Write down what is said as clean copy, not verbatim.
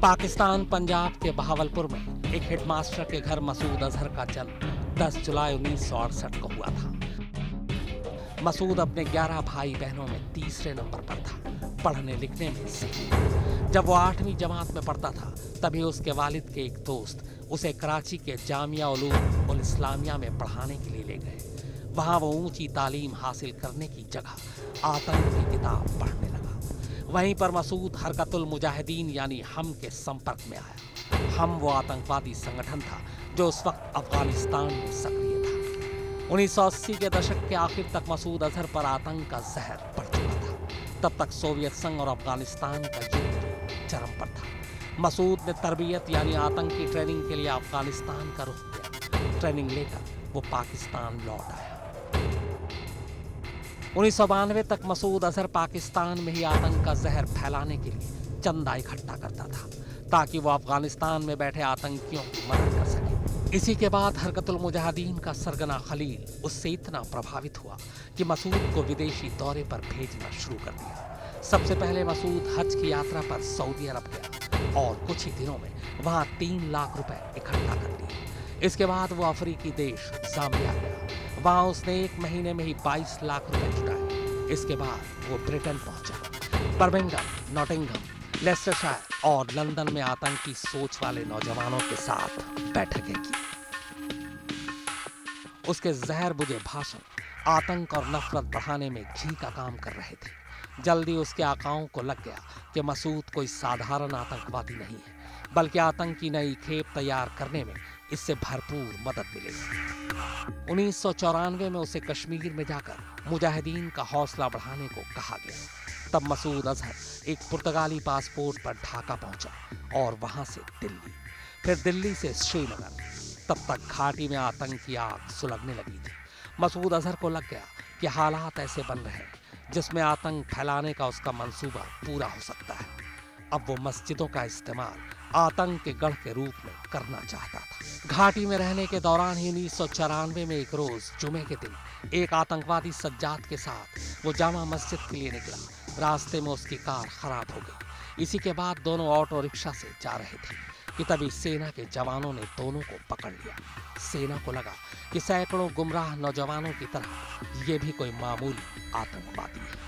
पाकिस्तान पंजाब के बहावलपुर में एक हेडमास्टर के घर मसूद अजहर का जन्म 10 जुलाई 1968 को हुआ था। मसूद अपने 11 भाई बहनों में तीसरे नंबर पर था, पढ़ने लिखने में सही। जब वो 8वीं जमात में पढ़ता था तभी उसके वालिद के एक दोस्त उसे कराची के जामिया उलूम उल इस्लामिया में पढ़ाने के लिए ले गए। वहाँ वो ऊंची तालीम हासिल करने की जगह आतंक की किताब पढ़ने लगा। वहीं पर मसूद हरकतुल मुजाहिदीन यानी हम के संपर्क में आया। हम वो आतंकवादी संगठन था जो उस वक्त अफगानिस्तान में सक्रिय था। 1980 के दशक के आखिर तक मसूद अजहर पर आतंक का जहर पड़ चुका था। तब तक सोवियत संघ और अफगानिस्तान का युद्ध चरम पर था। मसूद ने तरबियत यानी आतंकी ट्रेनिंग के लिए अफगानिस्तान का रुख किया। ट्रेनिंग लेकर वो पाकिस्तान लौट आया। 1992 तक मसूद अजहर पाकिस्तान में ही आतंक का जहर फैलाने के लिए चंदा इकट्ठा करता था ताकि वो अफगानिस्तान में बैठे आतंकियों की मदद कर सके। इसी के बाद हरकतुल मुजाहिदीन का सरगना खलील उससे इतना प्रभावित हुआ कि मसूद को विदेशी दौरे पर भेजना शुरू कर दिया। सबसे पहले मसूद हज की यात्रा पर सऊदी अरब गया और कुछ ही दिनों में वहां 3 लाख रुपए इकट्ठा कर लिए। इसके बाद वो अफ्रीकी देश जाम्बिया गया। वहां उसने 1 महीने में ही 22 लाख रुपए जुटाए। इसके बाद वो ब्रिटेन पहुंचा। बर्मिंघम, नॉटिंघम, लेस्टरशायर और लंदन में आतंकी सोच वाले नौजवानों के साथ बैठकें की। उसके जहर बुझे भाषण आतंक और नफरत बढ़ाने में घी का काम कर रहे थे। जल्दी उसके आकाओं को लग गया कि मसूद कोई साधारण आतंकवादी नहीं है, बल्कि आतंक की नई खेप तैयार करने में इससे भरपूर मदद मिलेगी। 1994 में उसे कश्मीर में जाकर मुजाहिदीन का हौसला बढ़ाने को कहा गया। तब मसूद अजहर एक पुर्तगाली पासपोर्ट पर ढाका पहुंचा और वहां से दिल्ली, फिर दिल्ली से श्रीनगर। तब तक घाटी में आतंक की आग सुलगने लगी थी। मसूद अजहर को लग गया कि हालात ऐसे बन रहे हैं जिसमें आतंक फैलाने का उसका मंसूबा पूरा हो सकता है। अब वो मस्जिदों का इस्तेमाल आतंक के गढ़ के रूप में करना चाहता था। घाटी में रहने के दौरान ही 1994 में एक रोज जुमे के दिन एक आतंकवादी सज्जाद के साथ वो जामा मस्जिद के लिए निकला। रास्ते में उसकी कार खराब हो गई। इसी के बाद दोनों ऑटो रिक्शा से जा रहे थे कि तभी सेना के जवानों ने दोनों को पकड़ लिया। सेना को लगा कि सैकड़ों गुमराह नौजवानों की तरह ये भी कोई मामूली आतंकवादी है।